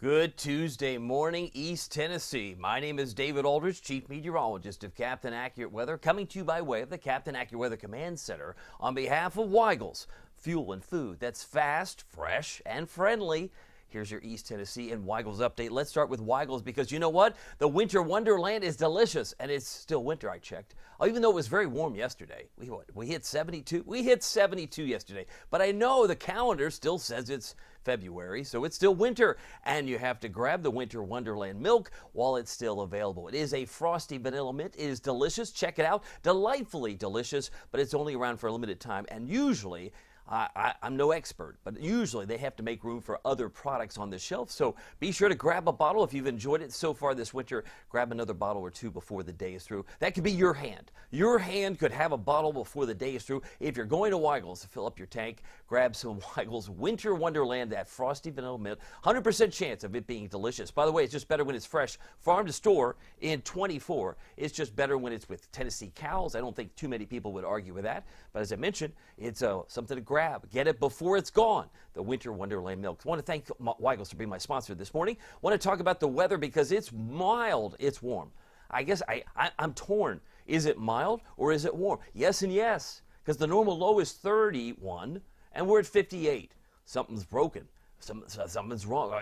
Good Tuesday morning, East Tennessee. My name is David Aldridge, Chief Meteorologist of Captain Accurate Weather, coming to you by way of the Captain Accurate Weather Command Center on behalf of Weigel's Fuel and Food that's fast, fresh, and friendly. Here's your East Tennessee and Weigel's update. Let's start with Weigel's because you know what? The winter wonderland is delicious, and it's still winter, I checked. Even though it was very warm yesterday. We hit 72. We hit 72 yesterday. But I know the calendar still says it's February, so it's still winter, and you have to grab the winter wonderland milk while it's still available. It is a frosty vanilla mint. It is delicious. Check it out. Delightfully delicious, but it's only around for a limited time, and usually I'm no expert, but usually they have to make room for other products on the shelf. So be sure to grab a bottle. If you've enjoyed it so far this winter, grab another bottle or two before the day is through. That could be your hand. Your hand could have a bottle before the day is through. If you're going to Weigel's to fill up your tank, grab some Weigel's Winter Wonderland, that frosty vanilla mint. 100% chance of it being delicious. By the way, it's just better when it's fresh. Farm to store in 24. It's just better when it's with Tennessee cows. I don't think too many people would argue with that. But as I mentioned, it's something to grab. Get it before it's gone. The Winter Wonderland milk. I want to thank Weigel's for being my sponsor this morning. I want to talk about the weather because it's mild. It's warm. I guess I'm torn. Is it mild or is it warm? Yes and yes, because the normal low is 31 and we're at 58. Something's broken. Something's wrong.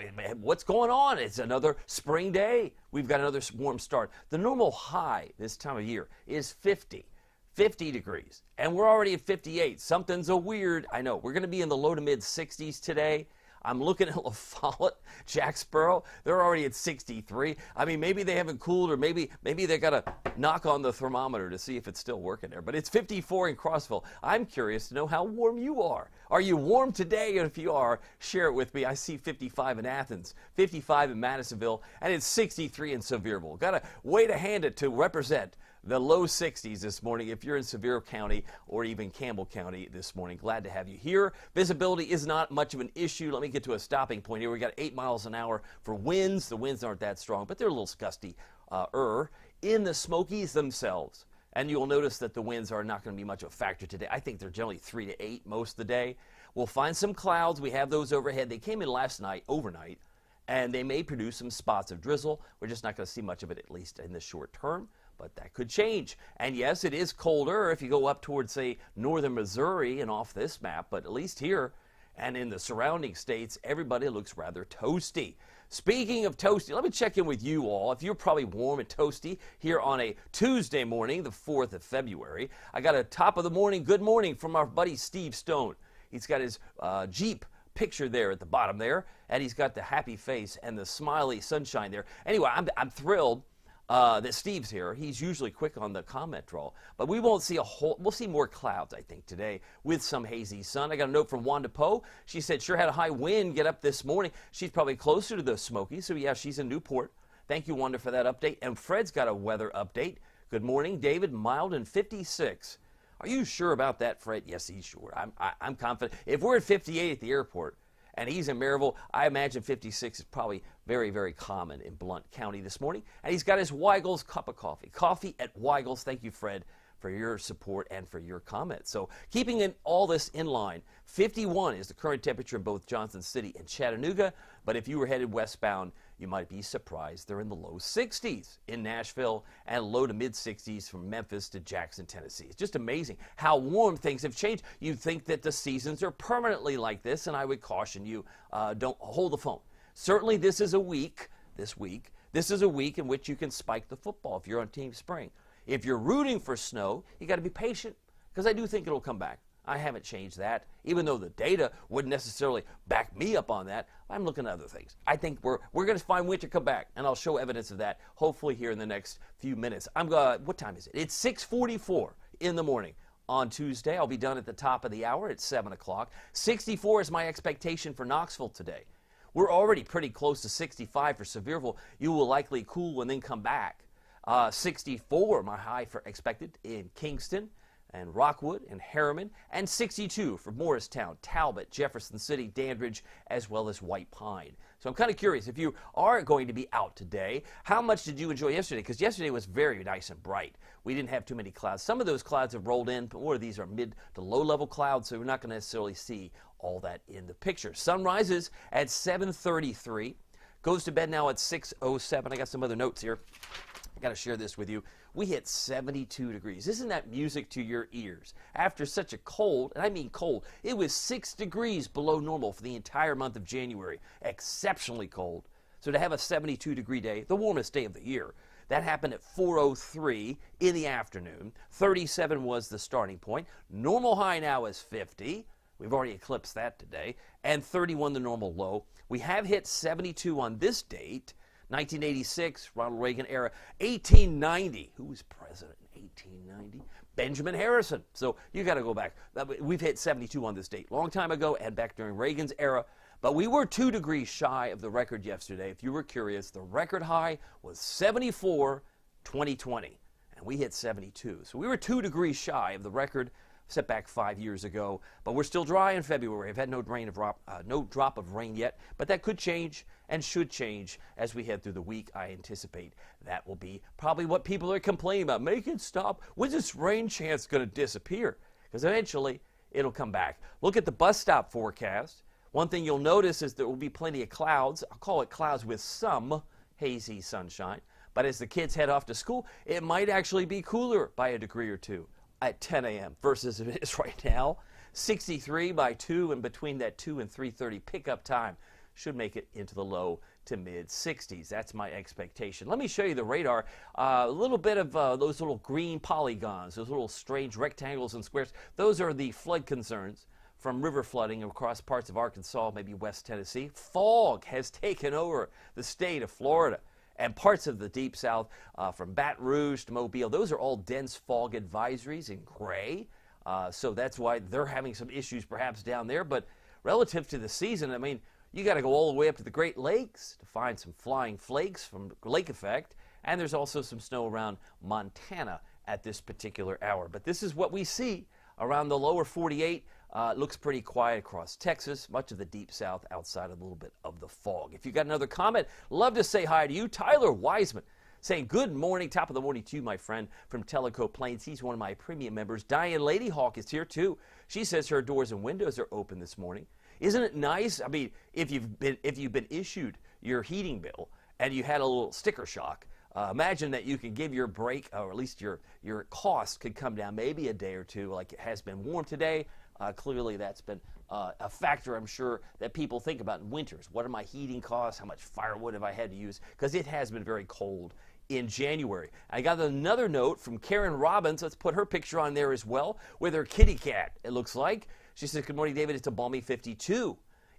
What's going on? It's another spring day. We've got another warm start. The normal high this time of year is 50 degrees, and we're already at 58. Something's weird. I know. We're going to be in the low to mid 60s today. I'm looking at La Follette, Jacksboro. They're already at 63. I mean, maybe they haven't cooled, or maybe they got to knock on the thermometer to see if it's still working there. But it's 54 in Crossville. I'm curious to know how warm you are. Are you warm today? And if you are, share it with me. I see 55 in Athens, 55 in Madisonville, and it's 63 in Sevierville. Got a way to hand it to represent the low 60s this morning if you're in Sevier County or even Campbell County this morning. Glad to have you here. Visibility is not much of an issue. Let me get to a stopping point here. We got 8 miles an hour for winds. The winds aren't that strong, but they're a little gusty in the Smokies themselves. And you'll notice that the winds are not going to be much of a factor today. I think they're generally 3 to 8 most of the day. We'll find some clouds. We have those overhead. They came in last night, overnight, and they may produce some spots of drizzle. We're just not going to see much of it, at least in the short term. But that could change. And yes, it is colder if you go up towards, say, northern Missouri and off this map, but at least here and in the surrounding states, everybody looks rather toasty. Speaking of toasty, let me check in with you all. If you're probably warm and toasty here on a Tuesday morning, the 4th of February, I got a top of the morning good morning from our buddy Steve Stone. He's got his Jeep picture there at the bottom there, and he's got the happy face and the smiley sunshine there. Anyway, I'm thrilled that Steve's here. He's usually quick on the comment draw, but we won't see we'll see more clouds, I think, today with some hazy sun. I got a note from Wanda Poe. She said, sure had a high wind get up this morning. She's probably closer to the Smokies, so yeah, she's in Newport. Thank you, Wanda, for that update. And Fred's got a weather update. Good morning, David. Mild and 56. Are you sure about that, Fred? Yes, he's sure. I'm confident. If we're at 58 at the airport, and he's in Maryville, I imagine 56 is probably very, very common in Blount County this morning. And he's got his Weigel's cup of coffee. Coffee at Weigel's. Thank you, Fred, for your support and for your comments. So keeping all this in line, 51 is the current temperature in both Johnson City and Chattanooga. But if you were headed westbound, you might be surprised. They're in the low 60s in Nashville and low to mid 60s from Memphis to Jackson, Tennessee. It's just amazing how warm things have changed. You'd think that the seasons are permanently like this, and I would caution you, don't hold the phone. Certainly this is a week in which you can spike the football if you're on Team Spring. If you're rooting for snow, you got to be patient because I do think it'll come back. I haven't changed that, even though the data wouldn't necessarily back me up on that. I'm looking at other things. I think we're going to find winter come back, and I'll show evidence of that hopefully here in the next few minutes. What time is it? It's 6:44 in the morning on Tuesday. I'll be done at the top of the hour at 7 o'clock. 64 is my expectation for Knoxville today. We're already pretty close to 65 for Sevierville. You will likely cool and then come back. 64, my high for expected in Kingston and Rockwood and Harriman, and 62 for Morristown, Talbot, Jefferson City, Dandridge, as well as White Pine. So I'm kind of curious, if you are going to be out today, how much did you enjoy yesterday? Because yesterday was very nice and bright. We didn't have too many clouds. Some of those clouds have rolled in, but more of these are mid to low level clouds, so we're not going to necessarily see all that in the picture. Sun rises at 7:33. Goes to bed now at 6:07. I got some other notes here. I got to share this with you. We hit 72 degrees. Isn't that music to your ears? After such a cold, and I mean cold, it was 6 degrees below normal for the entire month of January. Exceptionally cold. So to have a 72-degree day, the warmest day of the year, that happened at 4:03 in the afternoon. 37 was the starting point. Normal high now is 50. We've already eclipsed that today. And 31 the normal low. We have hit 72 on this date. 1986, Ronald Reagan era. 1890, who was president in 1890? Benjamin Harrison. So you got to go back. We've hit 72 on this date. Long time ago and back during Reagan's era. But we were 2 degrees shy of the record yesterday. If you were curious, the record high was 74, 2020. And we hit 72. So we were 2 degrees shy of the record set back 5 years ago. But we're still dry in February. I've had no drop of rain yet. But that could change and should change as we head through the week. I anticipate that will be probably what people are complaining about. Make it stop. When's this rain chance going to disappear? Because eventually it'll come back. Look at the bus stop forecast. One thing you'll notice is there will be plenty of clouds. I'll call it clouds with some hazy sunshine. But as the kids head off to school, it might actually be cooler by a degree or two at 10 a.m. versus it is right now. 63 by 2, and between that 2 and 3:30 pickup time should make it into the low to mid 60s. That's my expectation. Let me show you the radar. A little bit of those little green polygons, those little strange rectangles and squares. Those are the flood concerns from river flooding across parts of Arkansas, maybe West Tennessee. Fog has taken over the state of Florida and parts of the deep south from Baton Rouge to Mobile. Those are all dense fog advisories in gray. So that's why they're having some issues perhaps down there. But relative to the season, I mean, you got to go all the way up to the Great Lakes to find some flying flakes from lake effect. And there's also some snow around Montana at this particular hour. But this is what we see around the lower 48. It looks pretty quiet across Texas, much of the deep south outside a little bit of the fog. If you got another comment, love to say hi to you. Tyler Wiseman saying good morning, top of the morning to you, my friend from Tellico Plains. He's one of my premium members. Diane Ladyhawk is here too. She says her doors and windows are open this morning. Isn't it nice? I mean, if you've been issued your heating bill and you had a little sticker shock, imagine that you can give your break, or at least your cost could come down maybe a day or two, like it has been warm today. Clearly that's been a factor, I'm sure, that people think about in winters. What are my heating costs? How much firewood have I had to use? Because it has been very cold in January. I got another note from Karen Robbins. Let's put her picture on there as well with her kitty cat, it looks like. She says, good morning, David. It's a balmy 52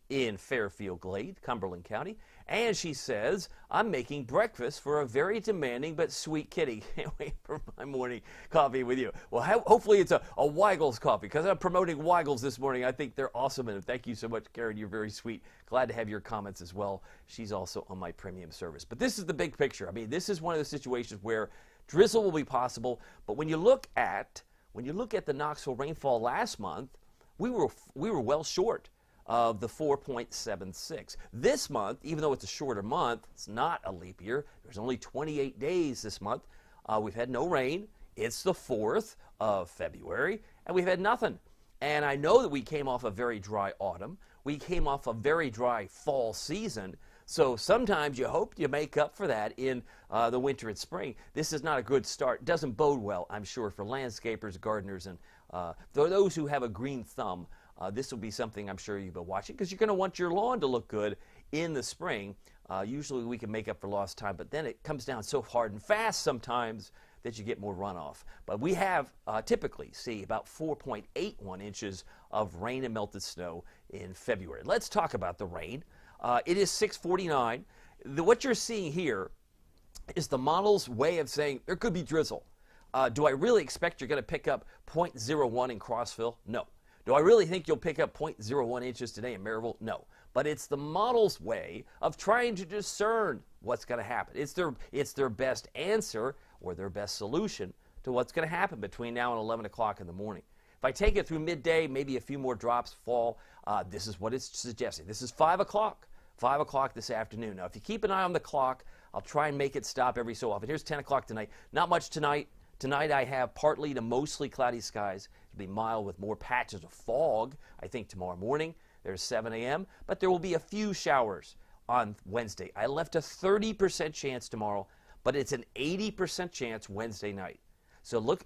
in Fairfield Glade, Cumberland County. And she says, I'm making breakfast for a very demanding but sweet kitty. Can't wait for my morning coffee with you. Well, hopefully it's a Weigel's coffee, because I'm promoting Weigel's this morning. I think they're awesome, and thank you so much, Karen. You're very sweet. Glad to have your comments as well. She's also on my premium service. But this is the big picture. I mean, this is one of the situations where drizzle will be possible, but when you look at the Knoxville rainfall last month, we were well short of the 4.76. This month, even though it's a shorter month, it's not a leap year. There's only 28 days this month. We've had no rain. It's the 4th of February, and we've had nothing. And I know that we came off a very dry autumn. We came off a very dry fall season. So sometimes you hope you make up for that in the winter and spring. This is not a good start. It doesn't bode well, I'm sure, for landscapers, gardeners, and those who have a green thumb. This will be something I'm sure you've been watching, because you're going to want your lawn to look good in the spring. Usually we can make up for lost time, but then it comes down so hard and fast sometimes that you get more runoff. But we have typically see about 4.81 inches of rain and melted snow in February. Let's talk about the rain. It is 6:49. What you're seeing here is the model's way of saying there could be drizzle. Do I really expect you're going to pick up 0.01 in Crossville? No. Do I really think you'll pick up 0.01 inches today in Maryville? No. But it's the model's way of trying to discern what's going to happen. It's their best answer or their best solution to what's going to happen between now and 11 o'clock in the morning. If I take it through midday, maybe a few more drops fall. This is what it's suggesting. This is 5 o'clock. 5 o'clock this afternoon. Now, if you keep an eye on the clock, I'll try and make it stop every so often. Here's 10 o'clock tonight. Not much tonight. Tonight I have partly to mostly cloudy skies. It'll be mild with more patches of fog, I think, tomorrow morning. There's 7 a.m., but there will be a few showers on Wednesday. I left a 30% chance tomorrow, but it's an 80% chance Wednesday night. So look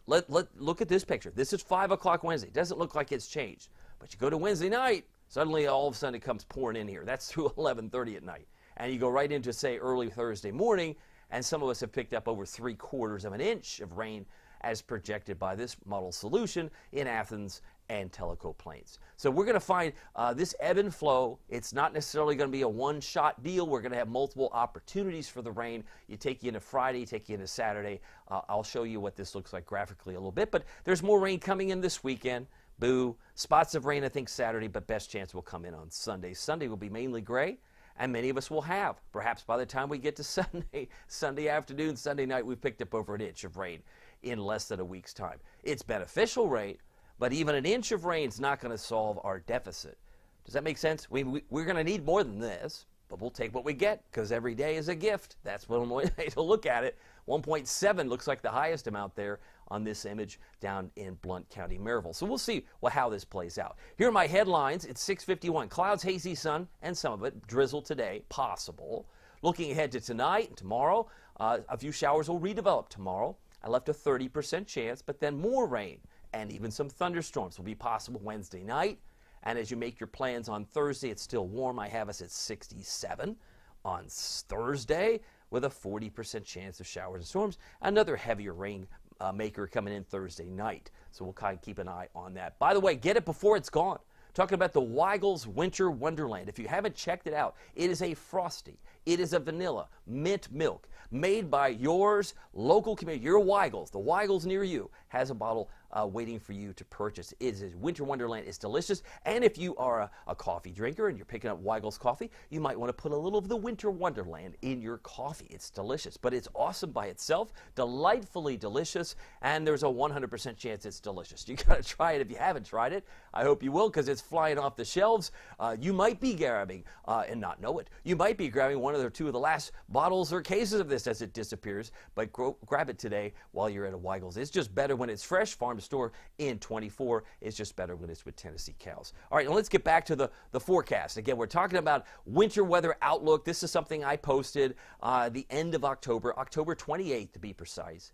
at this picture. This is 5 o'clock Wednesday. It doesn't look like it's changed. But you go to Wednesday night, suddenly all of a sudden it comes pouring in here. That's through 11:30 at night. And you go right into, say, early Thursday morning, and some of us have picked up over 3/4 of an inch of rain as projected by this model solution in Athens and Tellico Plains. So we're going to find this ebb and flow. It's not necessarily going to be a one-shot deal. We're going to have multiple opportunities for the rain. You take you into Friday, take you into Saturday. I'll show you what this looks like graphically a little bit. But there's more rain coming in this weekend. Boo. Spots of rain, I think, Saturday, but best chance will come in on Sunday. Sunday will be mainly gray, and many of us will have. Perhaps by the time we get to Sunday afternoon, Sunday night, we've picked up over an inch of rain in less than a week's time. It's beneficial rain, but even an inch of rain is not going to solve our deficit. Does that make sense? We're going to need more than this, but we'll take what we get because every day is a gift. That's one way to look at it. 1.7 looks like the highest amount there on this image down in Blount County, Maryville. So we'll see how this plays out. Here are my headlines. It's 6:51. Clouds, hazy sun, and some of it. Drizzle today, possible. Looking ahead to tonight and tomorrow, a few showers will redevelop tomorrow. I left a 30% chance, but then more rain and even some thunderstorms will be possible Wednesday night. And as you make your plans on Thursday, it's still warm. I have us at 67 on Thursday with a 40% chance of showers and storms. Another heavier rain maker coming in Thursday night. So we'll kind of keep an eye on that. By the way, get it before it's gone. Talking about the Weigel's Winter Wonderland. If you haven't checked it out, it is a frosty. It is a vanilla mint milk made by yours local community, your Weigel's. The Weigel's near you has a bottle waiting for you to purchase. It is Winter Wonderland. It's delicious. And if you are a coffee drinker and you're picking up Weigel's coffee, you might want to put a little of the Winter Wonderland in your coffee. It's delicious, but it's awesome by itself, delightfully delicious, and there's a 100% chance it's delicious. You got to try it if you haven't tried it. I hope you will because it's flying off the shelves. You might be grabbing, and not know it, you might be grabbing one or two of the last bottles or cases of this as it disappears, but grab it today while you're at a Weigel's. It's just better when it's fresh, farm to store in 24. It's just better when it's with Tennessee cows. All right, now let's get back to the forecast. Again, we're talking about winter weather outlook. This is something I posted the end of October, October 28th to be precise.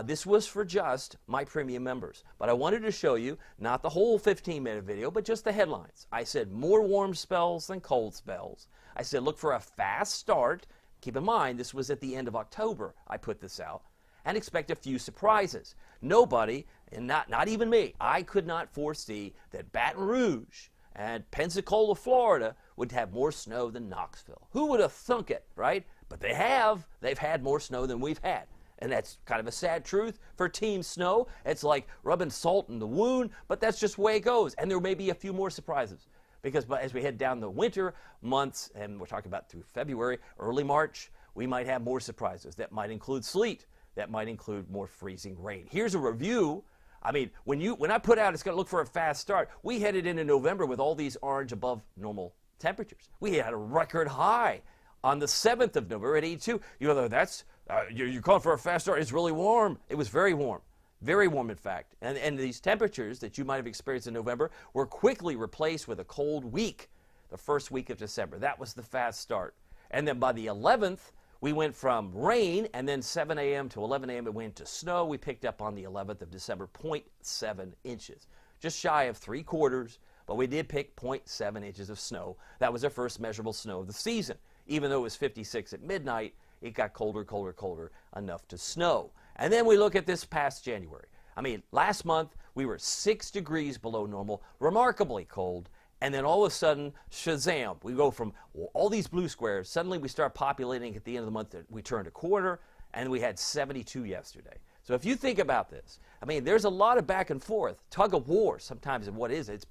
This was for just my premium members, but I wanted to show you not the whole 15-minute video, but just the headlines. I said more warm spells than cold spells. I said look for a fast start. Keep in mind, this was at the end of October I put this out, and expect a few surprises. Nobody, and not even me, I could not foresee that Baton Rouge and Pensacola, Florida would have more snow than Knoxville. Who would have thunk it, right? But they have. They've had more snow than we've had. And that's kind of a sad truth for Team Snow. It's like rubbing salt in the wound, but that's just the way it goes. And there may be a few more surprises. Because as we head down the winter months, and we're talking about through February, early March, we might have more surprises. That might include sleet. That might include more freezing rain. Here's a review. I mean, when I put out it's going to look for a fast start, we headed into November with all these orange above normal temperatures. We had a record high on the 7th of November at 82. You know, that's, you're calling for a fast start. It's really warm. It was very warm. Very warm, in fact. And these temperatures that you might have experienced in November were quickly replaced with a cold week, the first week of December. That was the fast start. And then by the 11th, we went from rain, and then 7 a.m. to 11 a.m. it went to snow. We picked up on the 11th of December 0.7 inches. Just shy of 3/4, but we did pick 0.7 inches of snow. That was our first measurable snow of the season. Even though it was 56 at midnight, it got colder, colder, colder, enough to snow. And then we look at this past January. I mean, last month we were 6 degrees below normal, remarkably cold, and then all of a sudden, shazam, we go from all these blue squares, suddenly we start populating at the end of the month, we turned a quarter, and we had 72 yesterday. So if you think about this, I mean, there's a lot of back and forth, tug of war sometimes of what is it.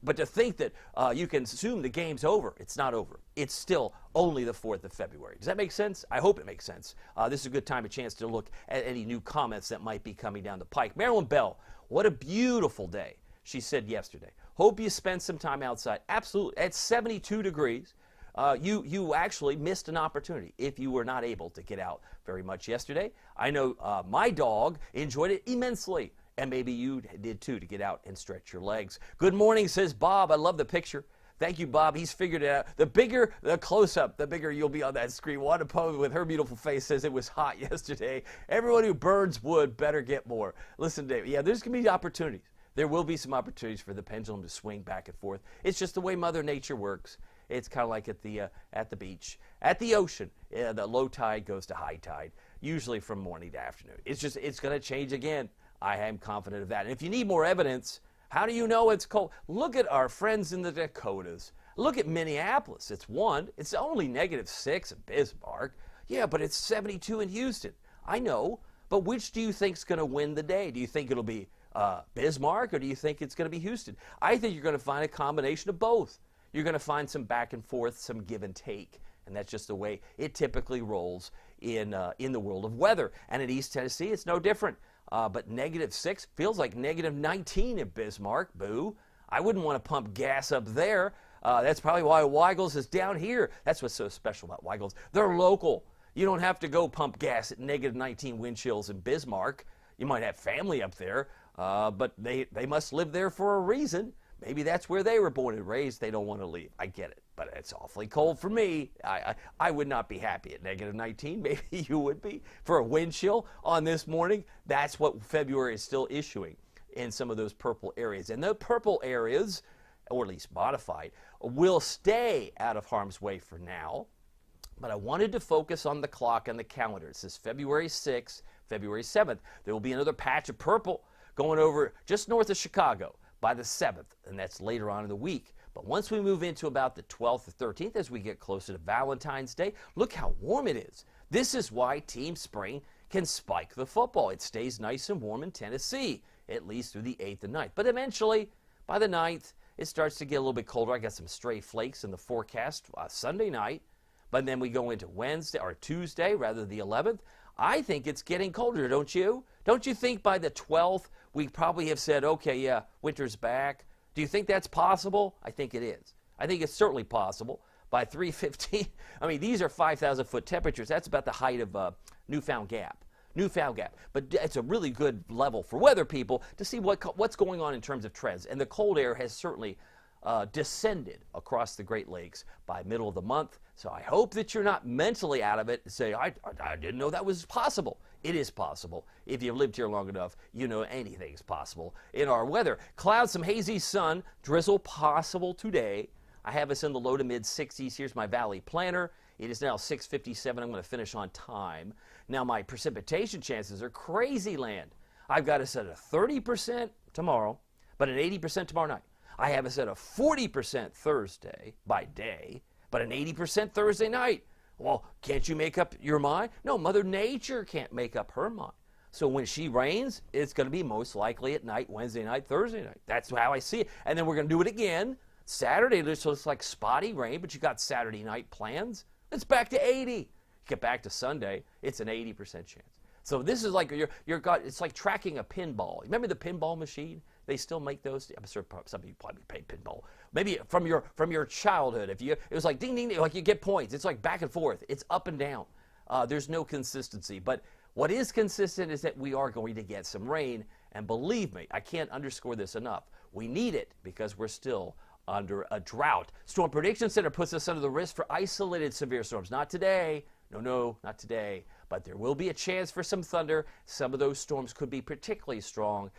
But to think that you can assume the game's over, it's not over. It's still only the 4th of February. Does that make sense? I hope it makes sense. This is a good time, a chance to look at any new comments that might be coming down the pike. Marilyn Bell, what a beautiful day, she said yesterday. Hope you spend some time outside. Absolutely. At 72 degrees. You actually missed an opportunity if you were not able to get out very much yesterday. I know my dog enjoyed it immensely, and maybe you did too, to get out and stretch your legs. Good morning, says Bob. I love the picture. Thank you, Bob. He's figured it out. The bigger the close-up, the bigger you'll be on that screen. Wanda Poe with her beautiful face says it was hot yesterday. Everyone who burns wood better get more. Listen, Dave, yeah, there's going to be opportunities. There will be some opportunities for the pendulum to swing back and forth. It's just the way Mother Nature works. It's kind of like at the beach, at the ocean. The low tide goes to high tide, usually from morning to afternoon. It's going to change again. I am confident of that. And if you need more evidence, how do you know it's cold? Look at our friends in the Dakotas. Look at Minneapolis. It's only -6 in Bismarck. Yeah, but it's 72 in Houston. I know, but which do you think is going to win the day? Do you think it'll be Bismarck, or do you think it's going to be Houston? I think you're going to find a combination of both. You're going to find some back and forth, some give and take, and that's just the way it typically rolls in the world of weather. And in East Tennessee, it's no different. But -6 feels like -19 in Bismarck. Boo! I wouldn't want to pump gas up there. That's probably why Weigels is down here. That's what's so special about Weigels. They're local. You don't have to go pump gas at -19 wind chills in Bismarck. You might have family up there, but they must live there for a reason. Maybe that's where they were born and raised. They don't want to leave. I get it, but it's awfully cold for me. I would not be happy at -19. Maybe you would be for a wind chill on this morning. That's what February is still issuing in some of those purple areas. And the purple areas, or at least modified, will stay out of harm's way for now. But I wanted to focus on the clock and the calendar. It says February 6th, February 7th. There will be another patch of purple going over just north of Chicago by the 7th, and that's later on in the week. But once we move into about the 12th or 13th, as we get closer to Valentine's Day, look how warm it is. This is why Team Spring can spike the football. It stays nice and warm in Tennessee, at least through the 8th and 9th. But eventually, by the 9th, it starts to get a little bit colder. I got some stray flakes in the forecast Sunday night, but then we go into Wednesday or Tuesday, rather the 11th. I think it's getting colder, don't you? Don't you think by the 12th we probably have said, okay, yeah, winter's back? Do you think that's possible? I think it is. I think it's certainly possible. By 3:15, I mean, these are 5,000-foot temperatures. That's about the height of Newfound Gap. But it's a really good level for weather people to see what's going on in terms of trends. And the cold air has certainly descended across the Great Lakes by middle of the month. So I hope that you're not mentally out of it and say, I didn't know that was possible. It is possible. If you've lived here long enough, you know anything's possible in our weather. Clouds, some hazy sun, drizzle possible today. I have us in the low to mid 60s. Here's my valley planner. It is now 6:57. I'm going to finish on time. Now my precipitation chances are crazy land. I've got us at a 30% tomorrow, but an 80% tomorrow night. I have us at a 40% Thursday by day, but an 80% Thursday night. Well, can't you make up your mind? No, Mother Nature can't make up her mind. So when she rains, it's going to be most likely at night, Wednesday night, Thursday night. That's how I see it. And then we're going to do it again Saturday. So it's like spotty rain, but you got Saturday night plans. It's back to 80. You get back to Sunday, it's an 80% chance. So this is like it's like tracking a pinball. Remember the pinball machine? They still make those. I'm sure some of you probably played pinball. Maybe from your childhood. It was like ding ding ding, like you get points. It's like back and forth. It's up and down. There's no consistency. But what is consistent is that we are going to get some rain. And believe me, I can't underscore this enough. We need it because we're still under a drought. Storm Prediction Center puts us under the risk for isolated severe storms. Not today. No, not today. But there will be a chance for some thunder. Some of those storms could be particularly strong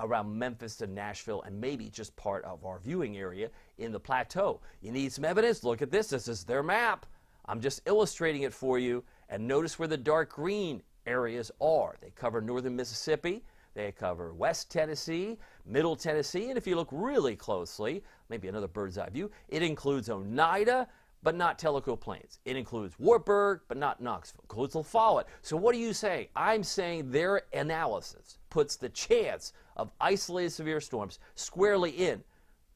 around Memphis and Nashville, and maybe just part of our viewing area in the plateau. You need some evidence? Look at this. This is their map. I'm just illustrating it for you. And notice where the dark green areas are. They cover northern Mississippi. They cover West Tennessee, Middle Tennessee, and if you look really closely, maybe another bird's eye view, it includes Oneida, but not Tellico Plains. It includes Wartburg, but not Knoxville. Coastal Follett. So what are you saying? I'm saying their analysis puts the chance of isolated severe storms squarely in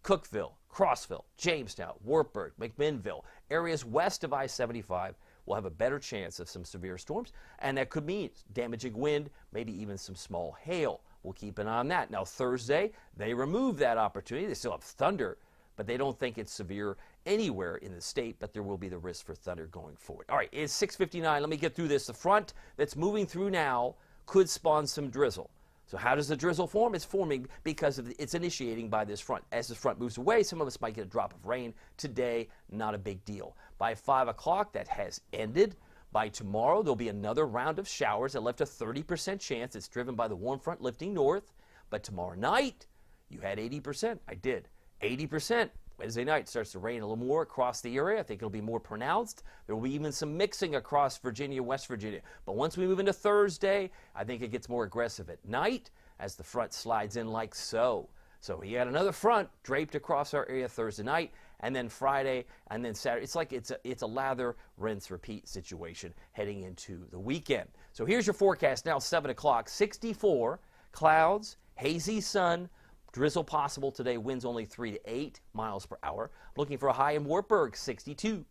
Cookeville, Crossville, Jamestown, Wartburg, McMinnville. Areas west of I-75 will have a better chance of some severe storms, and that could mean damaging wind, maybe even some small hail. We'll keep an eye on that. Now, Thursday, they remove that opportunity. They still have thunder, but they don't think it's severe anywhere in the state, but there will be the risk for thunder going forward. All right, it's 6:59. Let me get through this. The front that's moving through now could spawn some drizzle. So how does the drizzle form? It's forming because it's initiating by this front. As this front moves away, some of us might get a drop of rain. Today, not a big deal. By 5 o'clock, that has ended. By tomorrow, there'll be another round of showers that left a 30% chance. It's driven by the warm front lifting north. But tomorrow night, you had 80%. I did. 80%. Wednesday night starts to rain a little more across the area. I think it'll be more pronounced. There will be even some mixing across Virginia, West Virginia. But once we move into Thursday, I think it gets more aggressive at night as the front slides in like so. So he had another front draped across our area Thursday night, and then Friday, and then Saturday. It's like it's a lather, rinse, repeat situation heading into the weekend. So here's your forecast now, 7 o'clock. 64, clouds, hazy sun, drizzle possible today, winds only 3 to 8 miles per hour. Looking for a high in Wartburg, 62.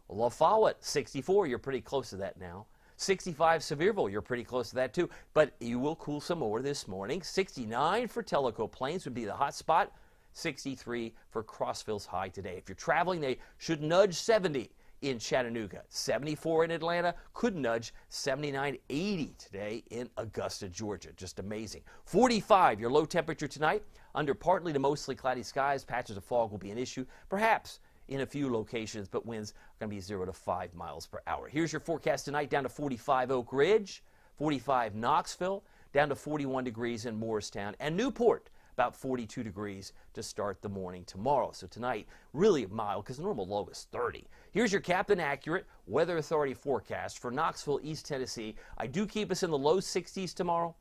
La Follette, 64. You're pretty close to that now. 65 Sevierville, you're pretty close to that too. But you will cool some more this morning. 69 for Tellico Plains would be the hot spot. 63 for Crossville's high today. If you're traveling, they should nudge 70 in Chattanooga. 74 in Atlanta, could nudge 79, 80 today in Augusta, Georgia. Just amazing. 45, your low temperature tonight. Under partly to mostly cloudy skies, patches of fog will be an issue, perhaps in a few locations, but winds are going to be 0 to 5 miles per hour. Here's your forecast tonight, down to 45 Oak Ridge, 45 Knoxville, down to 41 degrees in Morristown, and Newport, about 42 degrees to start the morning tomorrow. So tonight, really mild because the normal low is 30. Here's your Captain Accurate Weather Authority forecast for Knoxville, East Tennessee. I do keep us in the low 60s tomorrow.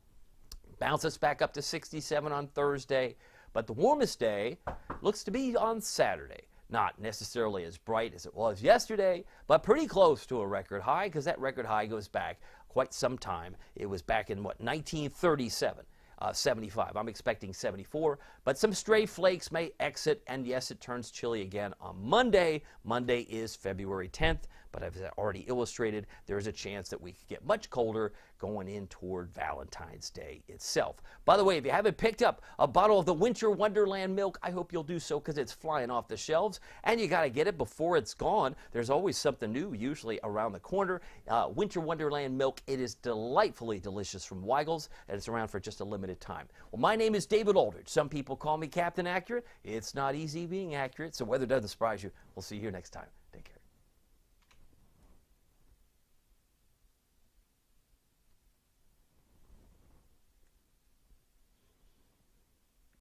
Bounce us back up to 67 on Thursday. But the warmest day looks to be on Saturday. Not necessarily as bright as it was yesterday, but pretty close to a record high because that record high goes back quite some time. It was back in, 1937. 75. I'm expecting 74, but some stray flakes may exit, and yes, it turns chilly again on Monday. Monday is February 10th, but as I already illustrated, there's a chance that we could get much colder going in toward Valentine's Day itself. By the way, if you haven't picked up a bottle of the Winter Wonderland milk, I hope you'll do so because it's flying off the shelves, and you got to get it before it's gone. There's always something new, usually around the corner. Winter Wonderland milk, it is delightfully delicious from Weigel's, and it's around for just a limited time. Well, my name is David Aldridge. Some people call me Captain Accurate. It's not easy being accurate, so weather doesn't surprise you. We'll see you here next time. Take care.